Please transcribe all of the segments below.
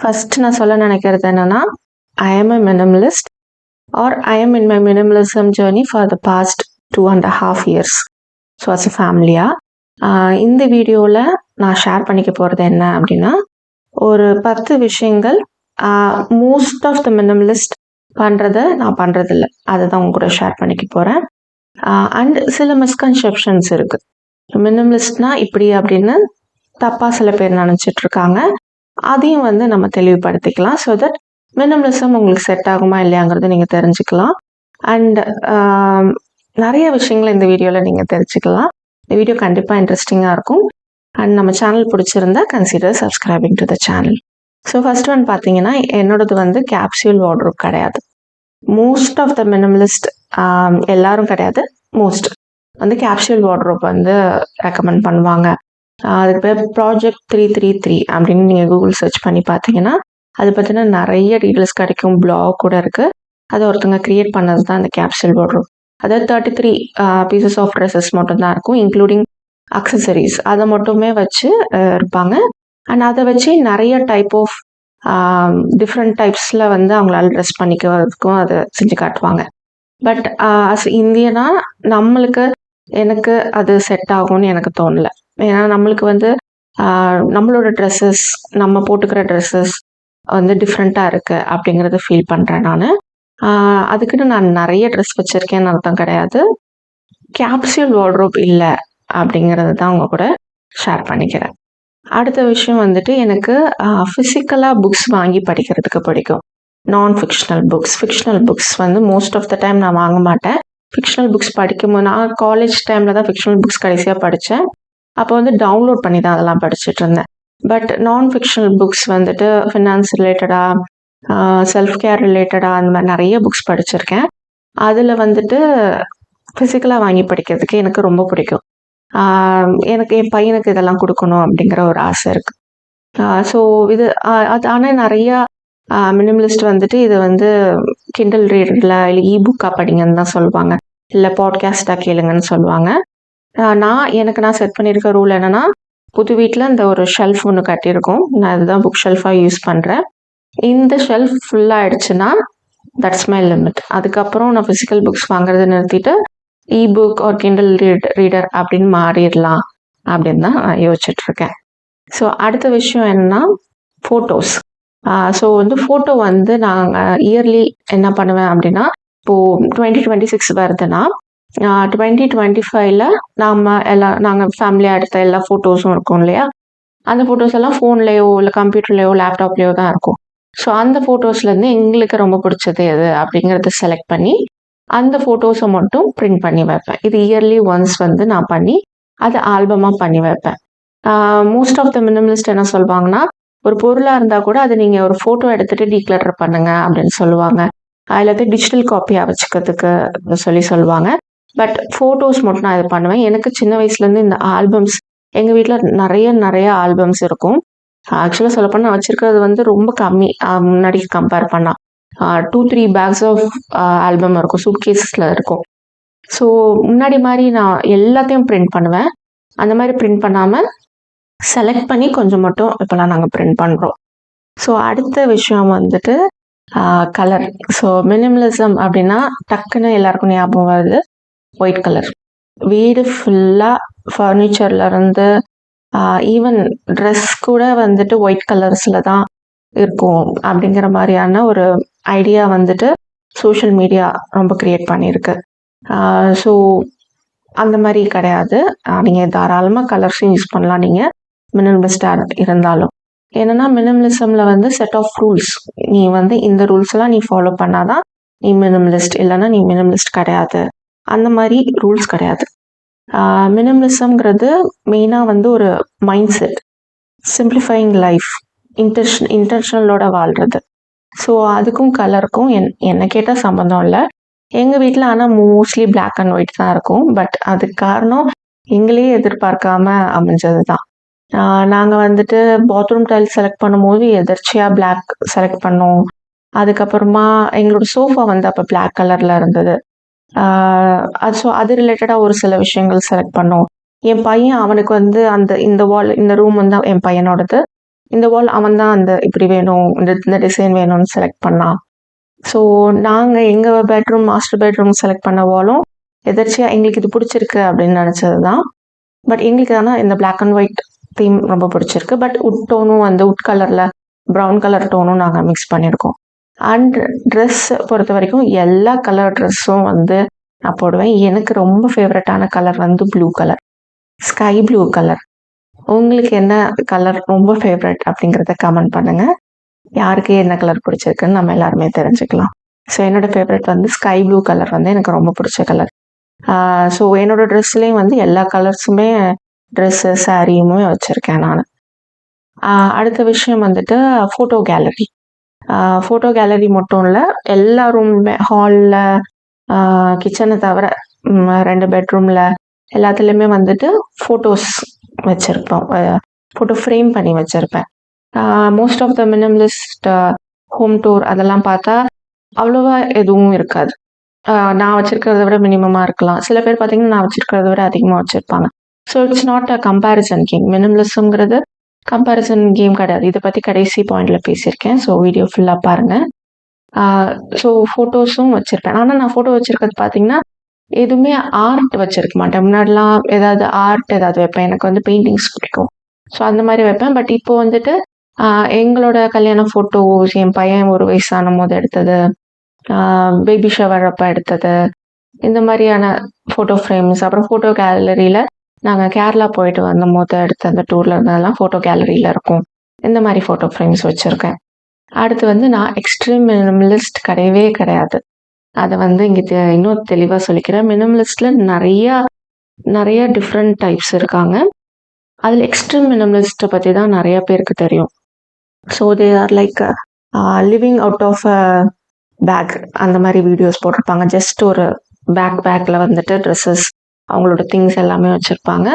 First நான் சொல்ல நினைக்கிறது என்னன்னா, ஐ am a minimalist or I am in my minimalism journey for the past 2.5 years. So as a ஃபேமிலியா இந்த வீடியோவில் நான் ஷேர் பண்ணிக்க போகிறது என்ன அப்படின்னா, ஒரு 10 விஷயங்கள் மோஸ்ட் ஆஃப் த மினிமலிஸ்ட் பண்ணுறத நான் பண்ணுறதில்ல, அதை தான் உங்க கூட ஷேர் பண்ணிக்க போகிறேன். அண்ட் சில மிஸ்கன்செப்ஷன்ஸ் இருக்குது. மினிமலிஸ்ட்னா இப்படி அப்படின்னு தப்பாக சில பேர் நினச்சிட்டு இருக்காங்க. அதையும் வந்து நம்ம தெளிவுபடுத்திக்கலாம். ஸோ தட் மினிமலிசம் உங்களுக்கு செட் ஆகுமா இல்லையாங்கிறத நீங்கள் தெரிஞ்சுக்கலாம். அண்ட் நிறைய விஷயங்களை இந்த வீடியோவில் நீங்கள் தெரிஞ்சுக்கலாம். இந்த வீடியோ கண்டிப்பாக இன்ட்ரெஸ்டிங்காக இருக்கும். அண்ட் நம்ம சேனல் பிடிச்சிருந்தா consider subscribing to the channel. So first one பார்த்தீங்கன்னா, என்னோடது வந்து கேப்சியூல் வார்ட்ரோப் கிடையாது. மோஸ்ட் ஆஃப் த மினிமலிஸ்ட் எல்லாரும் கிடையாது, மோஸ்ட் வந்து கேப்சியூல் வார்ட்ரோப் வந்து ரெக்கமெண்ட் பண்ணுவாங்க. அதுக்கு பேர் ப்ராஜெக்ட் 333 அப்படின்னு நீங்கள் கூகுள் சர்ச் பண்ணி பார்த்தீங்கன்னா அது பற்றின நிறைய டீட்டெயில்ஸ் கிடைக்கும். பிளாக் கூட இருக்குது. அதை ஒருத்தவங்க க்ரியேட் பண்ணது தான் அந்த கேப்சூல் வார்ட்ரோப். அதாவது 33 பீசஸ் ஆஃப் ட்ரெஸ்ஸஸ் மட்டும்தான் இருக்கும், இன்க்ளூடிங் அக்சசரிஸ். அதை மட்டுமே வச்சு இருப்பாங்க. அண்ட் அதை வச்சு நிறைய டைப் ஆஃப் டிஃப்ரெண்ட் டைப்ஸில் வந்து அவங்களால ட்ரெஸ் பண்ணிக்கிறதுக்கும் அதை செஞ்சு காட்டுவாங்க. பட் அஸ் இந்தியனா எனக்கு அது செட் ஆகும்னு எனக்கு தோணலை. ஏன்னா நம்மளுக்கு வந்து நம்மளோட ட்ரெஸ்ஸஸ், நம்ம போட்டுக்கிற ட்ரெஸ்ஸஸ் வந்து டிஃப்ரெண்ட்டாக இருக்குது அப்படிங்கிறத ஃபீல் பண்ணுறேன் நான். அதுக்குன்னு நான் நிறைய ட்ரெஸ் வச்சுருக்கேன்னு அர்த்தம் கிடையாது. கேப்சியூல் வார்ட்ரோப் இல்லை அப்படிங்கிறது தான் அவங்க கூட ஷேர் பண்ணிக்கிறேன். அடுத்த விஷயம் வந்துட்டு, எனக்கு ஃபிசிக்கலாக புக்ஸ் வாங்கி படிக்கிறதுக்கு பிடிக்கும். நான் ஃபிக்ஷனல் புக்ஸ் வந்து மோஸ்ட் ஆஃப் த டைம் நான் வாங்க மாட்டேன். ஃபிக்ஷனல் புக்ஸ் படிக்கும்போது நான் காலேஜ் டைமில் தான் ஃபிக்ஷனல் புக்ஸ் கடைசியாக படித்தேன். அப்போ வந்து டவுன்லோட் பண்ணி தான் அதெல்லாம் படிச்சுட்டு இருந்தேன். பட் நான் ஃபிக்ஷனல் புக்ஸ் வந்துட்டு ஃபினான்ஸ் ரிலேட்டடாக, செல்ஃப் கேர் ரிலேட்டடாக, அந்த மாதிரி நிறைய புக்ஸ் படிச்சிருக்கேன். அதில் வந்துட்டு ஃபிசிக்கலாக வாங்கி படிக்கிறதுக்கு எனக்கு ரொம்ப பிடிக்கும். எனக்கு என் பையனுக்கு இதெல்லாம் கொடுக்கணும் அப்படிங்கிற ஒரு ஆசை இருக்குது. ஸோ இது அது ஆனால் நிறையா மினிமலிஸ்ட் வந்துட்டு இதை வந்து கிண்டல் ரீடரில் இல்லை இபுக்காக படிங்கன்னு தான் சொல்லுவாங்க, இல்லை பாட்காஸ்டாக கேளுங்கன்னு சொல்லுவாங்க. நான் செட் பண்ணியிருக்க ரூல் என்னன்னா, புது வீட்டில் இந்த ஒரு ஷெல்ஃப் ஒன்று கட்டியிருக்கோம். நான் இதுதான் புக் ஷெல்ஃபாக யூஸ் பண்ணுறேன். இந்த ஷெல்ஃப் ஃபுல்லாகிடுச்சுன்னா தட்ஸ் மை லிமிட். அதுக்கப்புறம் நான் ஃபிசிக்கல் புக்ஸ் வாங்குறதை நிறுத்திட்டு இபுக் ஒரு கிண்டல் ரீடர் அப்படின்னு மாறிடலாம் அப்படின்னு தான் நான் யோசிச்சுட்ருக்கேன். ஸோ அடுத்த விஷயம் என்னன்னா, ஃபோட்டோஸ். ஸோ வந்து ஃபோட்டோ வந்து நாங்கள் இயர்லி என்ன பண்ணுவேன் அப்படின்னா, இப்போது 2026 வருதுன்னா 2025 நாங்கள் ஃபேமிலியாக எடுத்த எல்லா ஃபோட்டோஸும் இருக்கும் இல்லையா, அந்த ஃபோட்டோஸ் எல்லாம் ஃபோன்லேயோ இல்லை கம்ப்யூட்டர்லேயோ லேப்டாப்லேயோ தான் இருக்கும். ஸோ அந்த ஃபோட்டோஸ்லேருந்து எங்களுக்கு ரொம்ப பிடிச்சது எது அப்படிங்கிறத செலக்ட் பண்ணி அந்த ஃபோட்டோஸை மட்டும் பிரிண்ட் பண்ணி வைப்பேன். இது இயர்லி ஒன்ஸ் வந்து நான் பண்ணி அதை ஆல்பமாக பண்ணி வைப்பேன். மோஸ்ட் ஆஃப் த மினிமலிஸ்ட் என்ன சொல்லுவாங்கன்னா, ஒரு பொருளாக இருந்தால் கூட அதை நீங்கள் ஒரு ஃபோட்டோ எடுத்துகிட்டு டீக்ளட்டர் பண்ணுங்க அப்படின்னு சொல்லுவாங்க. அதில் டிஜிட்டல் காப்பியாக வச்சுக்கிறதுக்கு சொல்லுவாங்க. பட் ஃபோட்டோஸ் மட்டும் நான் இது பண்ணுவேன். எனக்கு சின்ன வயசுலேருந்து இந்த ஆல்பம்ஸ், எங்கள் வீட்டில் நிறைய ஆல்பம்ஸ் இருக்கும். ஆக்சுவலாக சொல்லப்போனால் நான் வச்சுருக்கிறது வந்து ரொம்ப கம்மி, முன்னாடி கம்பேர் பண்ணால் 2-3 பேக்ஸ் ஆஃப் ஆல்பம் இருக்கும், சூட் கேஸஸில் இருக்கும். ஸோ முன்னாடி மாதிரி நான் எல்லாத்தையும் பிரிண்ட் பண்ணுவேன். அந்த மாதிரி பிரிண்ட் பண்ணாமல் செலக்ட் பண்ணி கொஞ்சம் மட்டும் இப்போலாம் நாங்கள் பிரிண்ட் பண்ணுறோம். ஸோ அடுத்த விஷயம் வந்துட்டு கலர். ஸோ மினிமலிசம் அப்படின்னா டக்குன்னு எல்லாருக்கும் ஞாபகம் வருது ஒயிட் கலர். வீடு ஃபுல்லாக ஃபர்னிச்சர்லேருந்து ஈவன் ட்ரெஸ் கூட வந்துட்டு ஒயிட் கலர்ஸில் தான் இருக்கும் அப்படிங்கிற மாதிரியான ஒரு ஐடியா வந்துட்டு சோஷியல் மீடியா ரொம்ப க்ரியேட் பண்ணியிருக்கு. ஸோ அந்த மாதிரி கிடையாது. நீங்கள் தாராளமாக கலர்ஸும் யூஸ் பண்ணலாம் நீங்கள் மினிமலிஸ்டாக இருந்தாலும். ஏன்னா மினிமலிசமில் வந்து செட் ஆஃப் ரூல்ஸ், நீ வந்து இந்த ரூல்ஸ்லாம் நீ ஃபாலோ பண்ணாதான் நீ மினிமலிஸ்ட், இல்லைன்னா நீ மினிமலிஸ்ட் கிடையாது, அந்த மாதிரி ரூல்ஸ் கிடையாது. மினிமலிசம்ங்கிறது மெயினாக வந்து ஒரு மைண்ட் செட், சிம்பிளிஃபைங் லைஃப், இன்டென்ஷனலோட வாழ்கிறது. ஸோ அதுக்கும் கலருக்கும் என்னை கேட்டால் சம்மந்தம் இல்லை. எங்கள் வீட்டில் ஆனால் மோஸ்ட்லி பிளாக் அண்ட் ஒயிட் தான் இருக்கும். பட் அதுக்கு காரணம் எங்களே எதிர்பார்க்காம அமைஞ்சது தான். நாங்கள் வந்துட்டு பாத்ரூம் டைல் செலக்ட் பண்ணும்போது எதர்ச்சியாக பிளாக் செலக்ட் பண்ணோம். அதுக்கப்புறமா எங்களோட சோஃபா வந்து அப்போ பிளாக் கலரில் இருந்தது. ஸோ அது ரிலேட்டடாக ஒரு சில விஷயங்கள் செலக்ட் பண்ணோம். என் பையன், அவனுக்கு வந்து இந்த ரூம் வந்து என் பையனோடது. இந்த வால் அவன் தான் அந்த இப்படி வேணும், இந்த டிசைன் வேணும்னு செலக்ட் பண்ணான். ஸோ நாங்கள் எங்கள் பெட்ரூம் மாஸ்டர் பெட்ரூம் செலக்ட் பண்ண வாலும் எதர்ச்சியாக எங்களுக்கு இது பிடிச்சிருக்கு அப்படின்னு நினச்சது தான். பட் எங்களுக்கு ஆனால் இந்த பிளாக் அண்ட் ஒயிட் தீம் ரொம்ப பிடிச்சிருக்கு. பட் உட் டோனும் வந்து உட் கலரில் ப்ரௌன் கலர் டோனும் நாங்கள் மிக்ஸ் பண்ணியிருக்கோம். அண்ட் ட்ரெஸ் பொறுத்த வரைக்கும் எல்லா கலர் ட்ரெஸ்ஸும் வந்து நான் போடுவேன். எனக்கு ரொம்ப ஃபேவரட்டான கலர் வந்து blue colour, sky blue colour. உங்களுக்கு என்ன கலர் ரொம்ப ஃபேவரட் அப்படிங்கிறத கமெண்ட் பண்ணுங்கள். யாருக்கு என்ன கலர் பிடிச்சிருக்குன்னு நம்ம எல்லாருமே தெரிஞ்சுக்கலாம். ஸோ என்னோட ஃபேவரட் வந்து ஸ்கை ப்ளூ கலர் வந்து எனக்கு ரொம்ப பிடிச்ச கலர். ஸோ என்னோட ட்ரெஸ்லேயும் வந்து எல்லா கலர்ஸுமே ட்ரெஸ்ஸு சாரியுமே வச்சுருக்கேன் நான். அடுத்த விஷயம் வந்துட்டு ஃபோட்டோ கேலரி. ஃபோட்டோ கேலரி மட்டும் இல்லை, எல்லா ரூமுமே ஹாலில், கிச்சனை தவிர 2 பெட்ரூமில் எல்லாத்துலேயுமே வந்துட்டு ஃபோட்டோஸ் வச்சுருப்போம். ஃபோட்டோ ஃப்ரேம் பண்ணி வச்சுருப்பேன். Most of the minimalist home tour அதெல்லாம் பார்த்தா அவ்வளோவா எதுவும் இருக்காது. நான் வச்சுருக்கிறத விட மினிமமாக இருக்கலாம். சில பேர் பார்த்தீங்கன்னா நான் வச்சுருக்கிறத விட அதிகமாக வச்சுருப்பாங்க. So it's not a comparison game. மினிமலிசம்ங்கிறது கம்பேரிசன் கேம் கிடையாது. இதை பற்றி கடைசி பாயிண்டில் பேசியிருக்கேன். ஸோ வீடியோ ஃபுல்லாக பாருங்கள். ஸோ ஃபோட்டோஸும் வச்சுருப்பேன். ஆனால் நான் ஃபோட்டோ வச்சுருக்கிறது பார்த்தீங்கன்னா எதுவுமே ஆர்ட் வச்சுருக்க மாட்டேன். முன்னாடிலாம் ஏதாவது ஆர்ட் ஏதாவது வைப்பேன். எனக்கு வந்து பெயிண்டிங்ஸ் பிடிக்கும். ஸோ அந்த மாதிரி வைப்பேன். பட் இப்போ வந்துட்டு எங்களோட கல்யாண ஃபோட்டோஸ், என் பையன் ஒரு வயசான போது எடுத்தது, பேபி ஷவர் அப்போ எடுத்தது, இந்த மாதிரியான ஃபோட்டோ ஃப்ரேம்ஸ். அப்புறம் ஃபோட்டோ கேலரியில் நாங்கள் கேரளா போயிட்டு வந்த போது எடுத்த அந்த டூரில் இருந்ததெல்லாம் ஃபோட்டோ கேலரியில் இருக்கும். இந்த மாதிரி ஃபோட்டோ ஃப்ரேம்ஸ் வச்சுருக்கேன். அடுத்து வந்து நான் எக்ஸ்ட்ரீம் மினிமலிஸ்ட் கிடையவே கிடையாது. அதை வந்து இங்கே இன்னும் தெளிவாக சொல்லிக்கிறேன். மினிமலிஸ்டில் நிறைய டிஃப்ரெண்ட் டைப்ஸ் இருக்காங்க. அதில் எக்ஸ்ட்ரீம் மினிமலிஸ்ட்டை பற்றி தான் நிறைய பேருக்கு தெரியும். So they are like living out of a bag, அந்த மாதிரி வீடியோஸ் போட்டிருப்பாங்க. ஜஸ்ட் ஒரு பேக்கில் வந்துட்டு ட்ரெஸ்ஸஸ், அவங்களோட திங்ஸ் எல்லாமே வச்சுருப்பாங்க.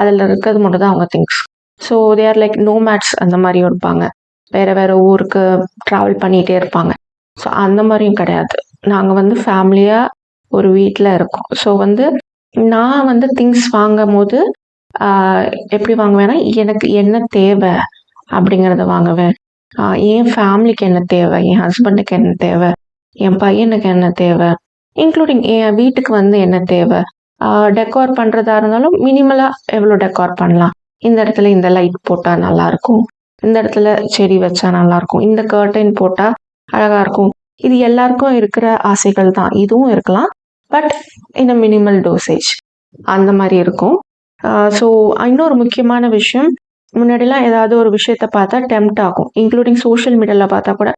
அதில் இருக்கிறது மட்டும் தான் அவங்க things. So they are like nomads, அந்த மாதிரியும் இருப்பாங்க. வேறு ஊருக்கு ட்ராவல் பண்ணிகிட்டே இருப்பாங்க. ஸோ அந்த மாதிரியும் கிடையாது. நாங்கள் வந்து ஃபேமிலியாக ஒரு வீட்டில் இருக்கோம். ஸோ வந்து நான் வந்து திங்ஸ் வாங்கும் போது எப்படி வாங்குவேன்னா, எனக்கு என்ன தேவை அப்படிங்கிறத வாங்குவேன். என் ஃபேமிலிக்கு என்ன தேவை, என் ஹஸ்பண்டுக்கு என்ன தேவை, என் பையனுக்கு என்ன தேவை, இன்க்ளூடிங் என் வீட்டுக்கு வந்து என்ன தேவை. டெக்கார் பண்ணுறதா இருந்தாலும் மினிமலாக எவ்வளோ டெக்கார் பண்ணலாம், இந்த இடத்துல இந்த லைட் போட்டால் நல்லாயிருக்கும், இந்த இடத்துல செடி வச்சா நல்லாயிருக்கும், இந்த கர்டைன் போட்டால் அழகாக இருக்கும். இது எல்லாருக்கும் இருக்கிற ஆசைகள் தான். இதுவும் இருக்கலாம், பட் இந்த மினிமல் டோசேஜ் அந்த மாதிரி இருக்கும். ஸோ இன்னொரு முக்கியமான விஷயம், முன்னாடிலாம் ஏதாவது ஒரு விஷயத்த பார்த்தா டெம்ப்ட் ஆகும். இன்க்ளூடிங் சோஷியல் மீடியாவில் பார்த்தா கூட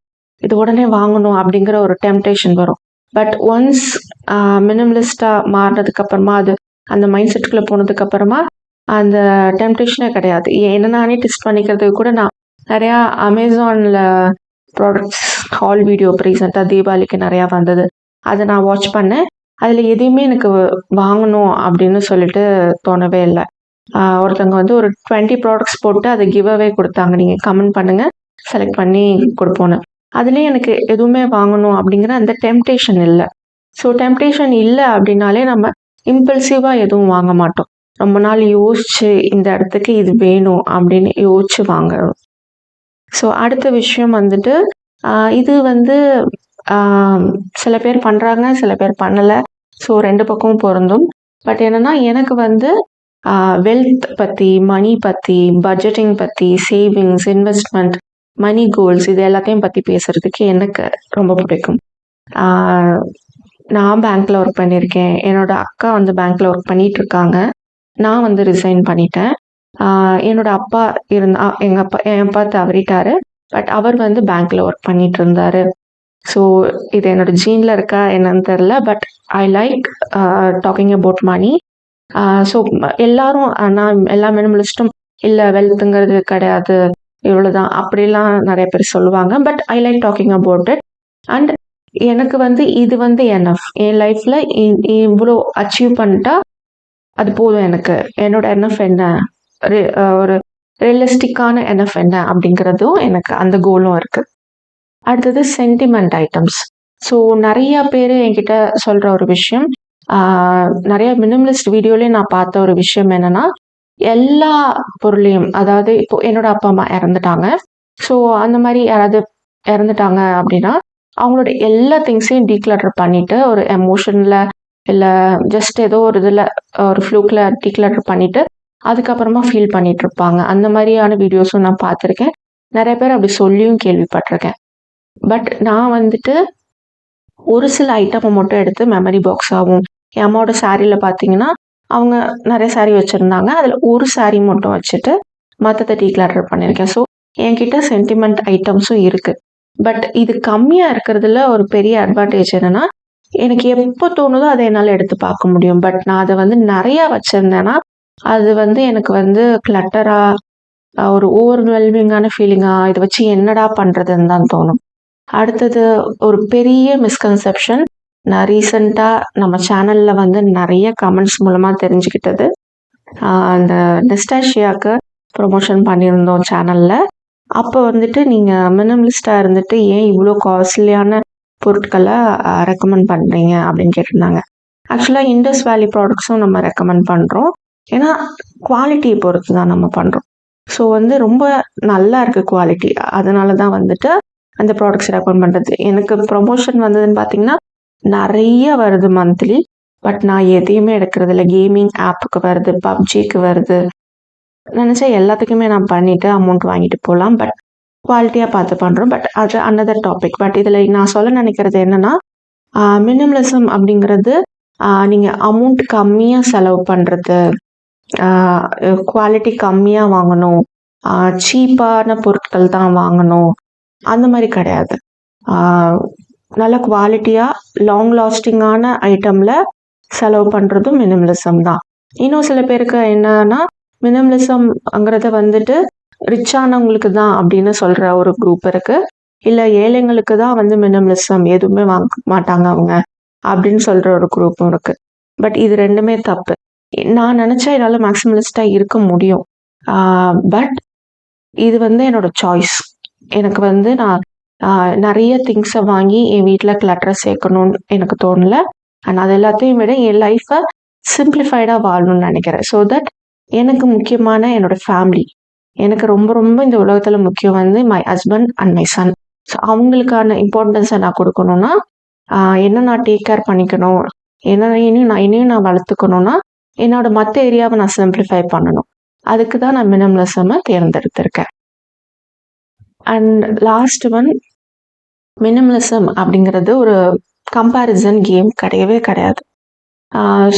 இது உடனே வாங்கணும் அப்படிங்கிற ஒரு டெம்ப்டேஷன் வரும். பட் ஒன்ஸ் மினிமலிஸ்டாக மாறினதுக்கு அப்புறமா, அது அந்த மைண்ட் செட்டுக்குள்ளே போனதுக்கு அப்புறமா அந்த டெம்ப்டேஷனே கிடையாது. என்ன நானே டெஸ்ட் பண்ணிக்கிறதுக்கு கூட நான் நிறையா அமேசானில் ப்ராடக்ட்ஸ் ஹால் வீடியோ ரீசெண்டாக தீபாவளிக்கு நிறையா வந்தது, அதை நான் வாட்ச் பண்ணேன். அதில் எதையுமே எனக்கு வாங்கணும் அப்படின்னு சொல்லிட்டு தோணவே இல்லை. ஒருத்தவங்க வந்து ஒரு 20 ப்ராடக்ட்ஸ் போட்டு அதை கிவ் அவே கொடுத்தாங்க. நீங்கள் கமெண்ட் பண்ணுங்கள், செலக்ட் பண்ணி கொடுப்போன்னு. அதுலேயே எனக்கு எதுவுமே வாங்கணும் அப்படிங்கிற அந்த டெம்ப்டேஷன் இல்லை. ஸோ டெம்ப்டேஷன் இல்லை அப்படின்னாலே நம்ம இம்பல்சிவாக எதுவும் வாங்க மாட்டோம். ரொம்ப நாள் யோசிச்சு இந்த இடத்துக்கு இது வேணும் அப்படின்னு யோசிச்சு வாங்கணும். ஸோ அடுத்த விஷயம் வந்துட்டு இது வந்து சில பேர் பண்ணுறாங்க, சில பேர் பண்ணலை. ஸோ 2 பக்கமும் பொருந்தும். பட் என்னென்னா, எனக்கு வந்து வெல்த் பற்றி, மணி பற்றி, பட்ஜெட்டிங் பற்றி, சேவிங்ஸ், இன்வெஸ்ட்மெண்ட், மணி கோல்ஸ், இது எல்லாத்தையும் பற்றி பேசுகிறதுக்கு எனக்கு ரொம்ப பிடிக்கும். நான் பேங்க்கில் ஒர்க் பண்ணியிருக்கேன். என்னோட அக்கா வந்து பேங்க்கில் ஒர்க் பண்ணிகிட்டு இருக்காங்க. நான் வந்து ரிசைன் பண்ணிட்டேன். என்னோட அப்பா என் அப்பா தவறிட்டாரு. பட் அவர் வந்து பேங்க்கில் ஒர்க் பண்ணிட்டு இருந்தார். ஸோ இது என்னோட ஜீனில் இருக்கா என்னன்னு தெரில. But I like talking about money. So எல்லாரும் நான் எல்லா மினிமலிஸ்ட்டும் இல்லை வெல்த்துங்கிறது கிடையாது, இவ்வளோதான் அப்படிலாம் நிறைய பேர் சொல்லுவாங்க. But I like talking about it. And எனக்கு வந்து இது வந்து என்எஃப். என் லைஃப்பில் இவ்வளோ அச்சீவ் பண்ணிட்டா அது போதும் எனக்கு. என்னோட என்எஃப் என்ன, ஒரு ரியலிஸ்டிக்கான என்எஃப் என்ன அப்படிங்கிறதும் எனக்கு அந்த கோலும் இருக்குது. அடுத்தது சென்டிமெண்ட் ஐட்டம்ஸ். ஸோ நிறையா பேர் என்கிட்ட சொல்கிற ஒரு விஷயம், நிறைய மினிமலிஸ்ட் வீடியோலேயே நான் பார்த்த ஒரு விஷயம் என்னென்னா, எல்லா பொருளையும், அதாவது இப்போ என்னோட அப்பா அம்மா இறந்துட்டாங்க. ஸோ அந்த மாதிரி யாராவது இறந்துட்டாங்க அப்படின்னா அவங்களோட எல்லா திங்ஸையும் டீக்ளட்டர் பண்ணிட்டு ஒரு எமோஷனில் இல்லை ஜஸ்ட் ஏதோ ஒரு இதில் ஒரு ஃப்ளூக்கில் டீக்ளட்டர் பண்ணிட்டு அதுக்கப்புறமா ஃபீல் பண்ணிட்டு இருப்பாங்க. அந்த மாதிரியான வீடியோஸும் நான் பார்த்துருக்கேன். நிறைய பேர் அப்படி சொல்லியும் கேள்விப்பட்டிருக்கேன். பட் நான் வந்துட்டு ஒரு சில ஐட்டமை மட்டும் எடுத்து மெமரி பாக்ஸாகவும், என் அம்மாவோட சாரியில் பார்த்தீங்கன்னா அவங்க நிறைய சாரீ வச்சுருந்தாங்க. அதில் ஒரு சாரீ மட்டும் வச்சுட்டு மற்றதை டீக்ளட்டர் பண்ணியிருக்கேன். ஸோ என்கிட்ட சென்டிமெண்ட் ஐட்டம்ஸும் இருக்குது. பட் இது கம்மியாக இருக்கிறதுல ஒரு பெரிய அட்வான்டேஜ் என்னென்னா, எனக்கு எப்போ தோணுதோ அதை என்னால் எடுத்து பார்க்க முடியும். பட் நான் அதை வந்து நிறையா வச்சுருந்தேன்னா அது வந்து எனக்கு வந்து கிளட்டராக ஒரு ஓவர்வெல்மிங்கான ஃபீலிங்காக இதை வச்சு என்னடா பண்ணுறதுன்னு தான் தோணும். அடுத்தது ஒரு பெரிய மிஸ்கன்செப்ஷன் நான் ரீசெண்டாக நம்ம சேனலில் வந்து நிறைய கமெண்ட்ஸ் மூலமாக தெரிஞ்சுக்கிட்டது. அந்த நெஸ்டாஷியாவுக்கு ப்ரொமோஷன் பண்ணியிருந்தோம் சேனலில். அப்போ வந்துட்டு நீங்கள் மினிமலிஸ்டாக இருந்துட்டு ஏன் இவ்வளோ காஸ்ட்லியான பொருட்களை ரெக்கமெண்ட் பண்ணுறீங்க அப்படின்னு கேட்டிருந்தாங்க. ஆக்சுவலாக இண்டஸ் வேலி ப்ராடக்ட்ஸும் நம்ம ரெக்கமெண்ட் பண்ணுறோம். ஏன்னா குவாலிட்டியை பொறுத்து தான் நம்ம பண்ணுறோம். ஸோ வந்து ரொம்ப நல்லா இருக்குது குவாலிட்டி. அதனால தான் வந்துட்டு அந்த ப்ராடக்ட்ஸ் ரெக்கமெண்ட் பண்ணுறது. எனக்கு ப்ரொமோஷன் வந்ததுன்னு பார்த்தீங்கன்னா நிறைய வருது மந்த்லி. பட் நான் எதையுமே எடுக்கிறது இல்லை. கேமிங் ஆப்புக்கு வருது, பப்ஜிக்கு வருது, நினச்சா எல்லாத்துக்குமே நான் பண்ணிவிட்டு அமௌண்ட் வாங்கிட்டு போகலாம். பட் குவாலிட்டியாக பார்த்து பண்ணுறோம். பட் அது அனதர் டாபிக். பட் இதில் நான் சொல்ல நினைக்கிறது என்னென்னா, மினிமலிசம் அப்படிங்கிறது நீங்கள் அமௌண்ட் கம்மியாக செலவு பண்ணுறது, குவாலிட்டி கம்மியாக வாங்கணும், சீப்பான பொருட்கள் தான் வாங்கணும், அந்த மாதிரி கிடையாது. நல்ல குவாலிட்டியாக லாங் லாஸ்டிங்கான ஐட்டமில் செலவு பண்ணுறதும் மினிமலிசம் தான். இன்னும் சில பேருக்கு என்னன்னா, மினிமலிசம்ங்கிறத வந்துட்டு ரிச்சானவங்களுக்கு தான் அப்படின்னு சொல்கிற ஒரு குரூப் இருக்குது. இல்லை ஏழைங்களுக்கு தான் வந்து மினிமலிசம், எதுவுமே வாங்க மாட்டாங்க அவங்க அப்படின்னு சொல்கிற ஒரு குரூப்பும் இருக்குது. பட் இது ரெண்டுமே தப்பு. நான் நினச்சா என்னால் மேக்ஸிமலிஸ்டாக இருக்க முடியும். பட் இது வந்து என்னோட சாய்ஸ். எனக்கு வந்து நான் நிறைய திங்ஸை வாங்கி என் வீட்டில் கிளட்டரை சேர்க்கணும்னு எனக்கு தோணலை. அண்ட் அது எல்லாத்தையும் விட என் லைஃப்பை சிம்பிளிஃபைடாக வாழணும்னு நினைக்கிறேன். ஸோ தட் எனக்கு முக்கியமான என்னோடய ஃபேமிலி, எனக்கு ரொம்ப ரொம்ப இந்த உலகத்தில் முக்கியம் வந்து my husband and my son. So அவங்களுக்கான இம்பார்ட்டன்ஸை நான் கொடுக்கணுன்னா என்ன நான் டேக் கேர் பண்ணிக்கணும், என்னையும் நான் வளர்த்துக்கணுன்னா என்னோட மற்ற ஏரியாவை நான் சிம்பிளிஃபை பண்ணணும். அதுக்கு தான் நான் மினிமலிசமை தேர்ந்தெடுத்திருக்கேன். அண்ட் லாஸ்ட் ஒன், மினிமலிசம் அப்படிங்கிறது ஒரு கம்பேரிசன் கேம் கிடையவே கிடையாது.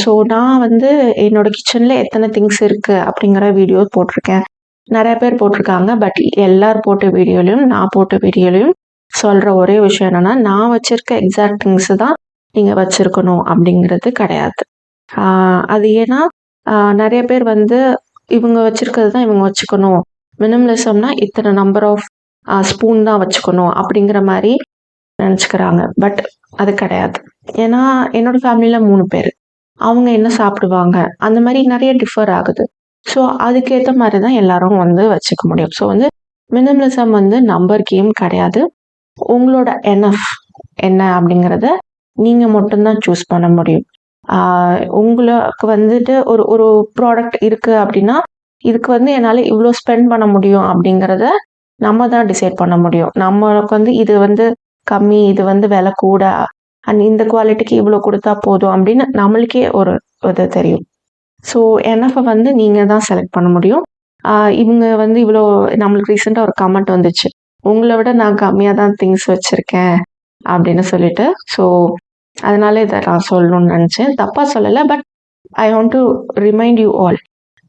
ஸோ நான் வந்து என்னோட கிச்சனில் எத்தனை திங்ஸ் இருக்குது அப்படிங்கிற வீடியோ போட்டிருக்கேன். நிறைய பேர் போட்டிருக்காங்க. பட் எல்லார் போட்ட வீடியோலையும் நான் போட்ட வீடியோலையும் சொல்கிற ஒரே விஷயம் என்னென்னா, நான் வச்சுருக்க எக்ஸாக்ட் திங்ஸு தான் நீங்கள் வச்சுருக்கணும் அப்படிங்கிறது கிடையாது. அது ஏன்னா நிறைய பேர் வந்து இவங்க வச்சுருக்கிறது தான் இவங்க வச்சுக்கணும், மினிமலிசம்னா இத்தனை நம்பர் ஆஃப் ஸ்பூன் தான் வச்சுக்கணும் அப்படிங்கிற மாதிரி நினச்சிக்கிறாங்க. பட் அது கிடையாது. ஏன்னா என்னோடய ஃபேமிலியில் 3 பேர், அவங்க என்ன சாப்பிடுவாங்க அந்த மாதிரி நிறைய டிஃபர் ஆகுது. ஸோ அதுக்கேற்ற மாதிரி தான் எல்லாரும் வந்து வச்சுக்க முடியும். ஸோ வந்து மினிமலிசம் வந்து நம்பர் கேம் கிடையாது. உங்களோட எனஃப் என்ன அப்படிங்கிறத நீங்கள் மட்டும்தான் சூஸ் பண்ண முடியும். உங்களுக்கு வந்துட்டு ஒரு ஒரு ப்ராடக்ட் இருக்குது அப்படின்னா இதுக்கு வந்து என்னால் இவ்வளோ ஸ்பெண்ட் பண்ண முடியும் அப்படிங்கிறத நம்ம தான் டிசைட் பண்ண முடியும். நம்மளுக்கு வந்து இது வந்து கம்மி, இது வந்து விலை கூட, அண்ட் இந்த குவாலிட்டிக்கு இவ்வளோ கொடுத்தா போதும் அப்படின்னு நம்மளுக்கே ஒரு இது தெரியும். ஸோ என்எஃப்பை வந்து நீங்கள் தான் செலக்ட் பண்ண முடியும். இவங்க வந்து இவ்வளோ, நம்மளுக்கு ரீசெண்டாக ஒரு கமெண்ட் வந்துச்சு, உங்களை விட நான் கம்மியாக தான் திங்ஸ் வச்சுருக்கேன் அப்படின்னு சொல்லிட்டு. ஸோ அதனால இதை நான் சொல்லணும்னு நினச்சேன். தப்பாக சொல்லலை. But I want to remind you all,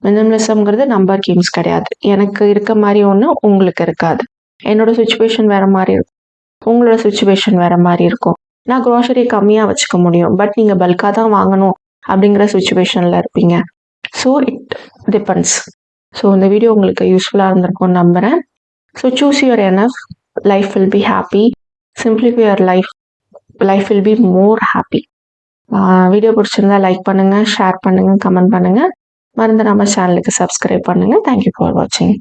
மினிமலிசம்ங்கிறது நம்பர் கேம்ஸ் கிடையாது. எனக்கு இருக்க மாதிரி ஒன்று உங்களுக்கு இருக்காது. என்னோட சுச்சுவேஷன் வேறு மாதிரி இருக்கும், உங்களோட சுச்சுவேஷன் வேறு மாதிரி இருக்கும். நான் க்ரோசரி கம்மியாக வச்சுக்க முடியும், பட் நீங்கள் பல்காக தான் வாங்கணும் அப்படிங்கிற சுச்சுவேஷனில் இருப்பீங்க. So it depends. ஸோ இந்த வீடியோ உங்களுக்கு யூஸ்ஃபுல்லாக இருந்திருக்கும்னு நம்புகிறேன். So choose your enough, life will be happy. Simplify your life will be more happy. Video பிடிச்சிருந்தா லைக் பண்ணுங்கள், ஷேர் பண்ணுங்கள், கமெண்ட் பண்ணுங்கள். மறந்துடாமல் சேனலுக்கு சப்ஸ்கிரைப் பண்ணுங்கள். தேங்க்யூ ஃபார் வாட்சிங்.